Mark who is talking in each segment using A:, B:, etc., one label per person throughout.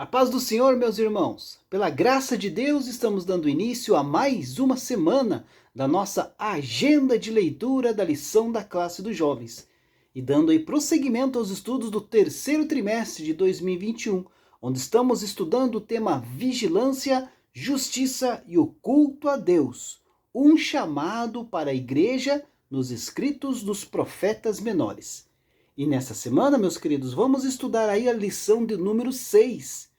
A: A paz do Senhor, meus irmãos. Pela graça de Deus, estamos dando início a mais uma semana da nossa agenda de leitura da lição da classe dos jovens. E dando aí prosseguimento aos estudos do terceiro trimestre de 2021, onde estamos estudando o tema vigilância, justiça e o culto a Deus. Um chamado para a igreja nos escritos dos profetas menores. E nessa semana, meus queridos, vamos estudar aí a lição de número 6,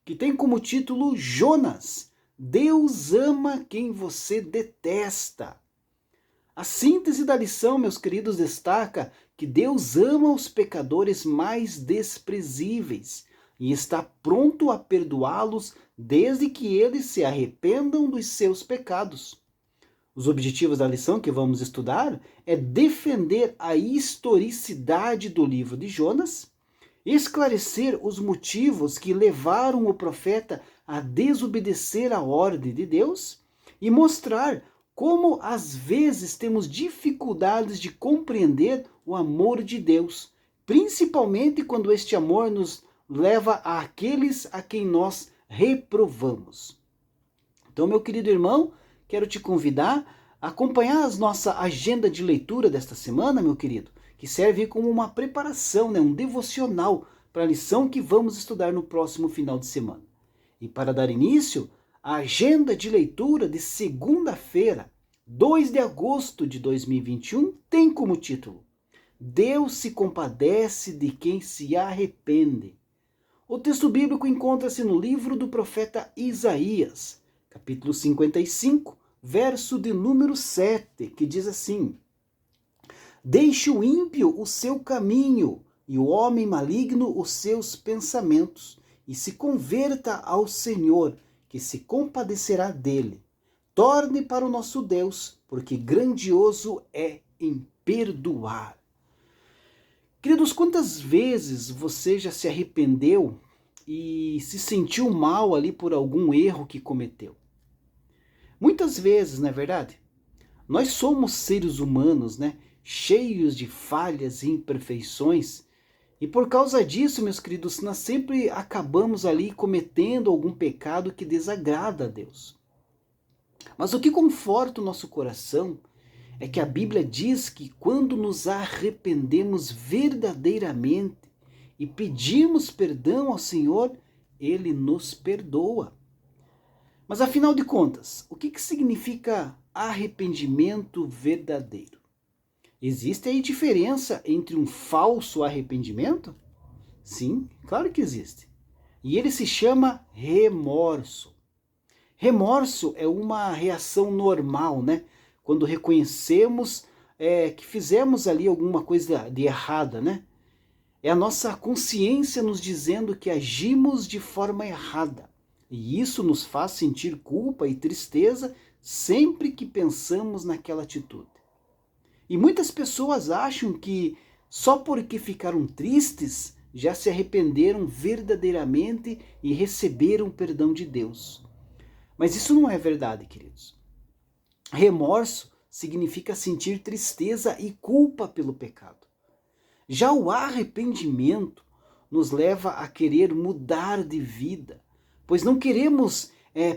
A: que tem como título Jonas, Deus ama quem você detesta. A síntese da lição, meus queridos, destaca que Deus ama os pecadores mais desprezíveis e está pronto a perdoá-los desde que eles se arrependam dos seus pecados. Os objetivos da lição que vamos estudar é defender a historicidade do livro de Jonas, esclarecer os motivos que levaram o profeta a desobedecer a ordem de Deus e mostrar como às vezes temos dificuldades de compreender o amor de Deus, principalmente quando este amor nos leva àqueles a quem nós reprovamos. Então, meu querido irmão, quero te convidar a acompanhar a nossa agenda de leitura desta semana, meu querido, que serve como uma preparação, um devocional para a lição que vamos estudar no próximo final de semana. E para dar início, a agenda de leitura de segunda-feira, 2 de agosto de 2021, tem como título Deus se compadece de quem se arrepende. O texto bíblico encontra-se no livro do profeta Isaías, capítulo 55, verso de número 7, que diz assim: Deixe o ímpio o seu caminho e o homem maligno os seus pensamentos, e se converta ao Senhor, que se compadecerá dele. Torne para o nosso Deus, porque grandioso é em perdoar. Queridos, quantas vezes você já se arrependeu e se sentiu mal ali por algum erro que cometeu? Muitas vezes, não é verdade? Nós somos seres humanos, cheios de falhas e imperfeições, e por causa disso, meus queridos, nós sempre acabamos ali cometendo algum pecado que desagrada a Deus. Mas o que conforta o nosso coração é que a Bíblia diz que quando nos arrependemos verdadeiramente e pedimos perdão ao Senhor, Ele nos perdoa. Mas afinal de contas, o que significa arrependimento verdadeiro? Existe aí diferença entre um falso arrependimento? Sim, claro que existe. E ele se chama remorso. Remorso é uma reação normal, quando reconhecemos que fizemos ali alguma coisa de errada, É a nossa consciência nos dizendo que agimos de forma errada. E isso nos faz sentir culpa e tristeza sempre que pensamos naquela atitude. E muitas pessoas acham que só porque ficaram tristes já se arrependeram verdadeiramente e receberam o perdão de Deus. Mas isso não é verdade, queridos. Remorso significa sentir tristeza e culpa pelo pecado. Já o arrependimento nos leva a querer mudar de vida, pois não queremos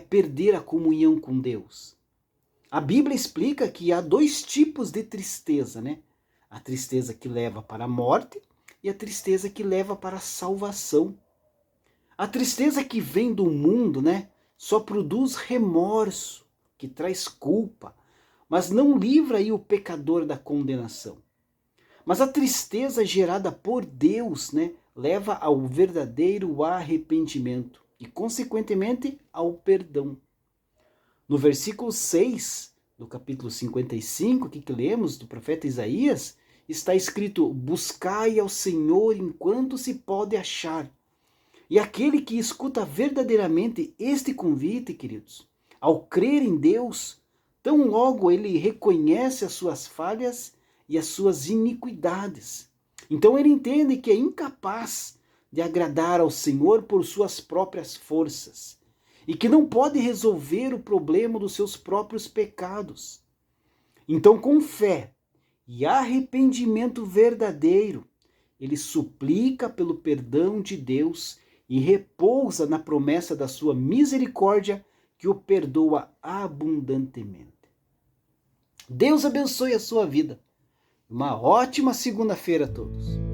A: perder a comunhão com Deus. A Bíblia explica que há dois tipos de tristeza, A tristeza que leva para a morte e a tristeza que leva para a salvação. A tristeza que vem do mundo, só produz remorso, que traz culpa, mas não livra aí o pecador da condenação. Mas a tristeza gerada por Deus, leva ao verdadeiro arrependimento e, consequentemente, ao perdão. No versículo 6 do capítulo 55, que lemos do profeta Isaías, está escrito: Buscai ao Senhor enquanto se pode achar. E aquele que escuta verdadeiramente este convite, queridos, ao crer em Deus, tão logo ele reconhece as suas falhas e as suas iniquidades. Então ele entende que é incapaz de agradar ao Senhor por suas próprias forças e que não pode resolver o problema dos seus próprios pecados. Então, com fé e arrependimento verdadeiro, ele suplica pelo perdão de Deus e repousa na promessa da sua misericórdia que o perdoa abundantemente. Deus abençoe a sua vida. Uma ótima segunda-feira a todos.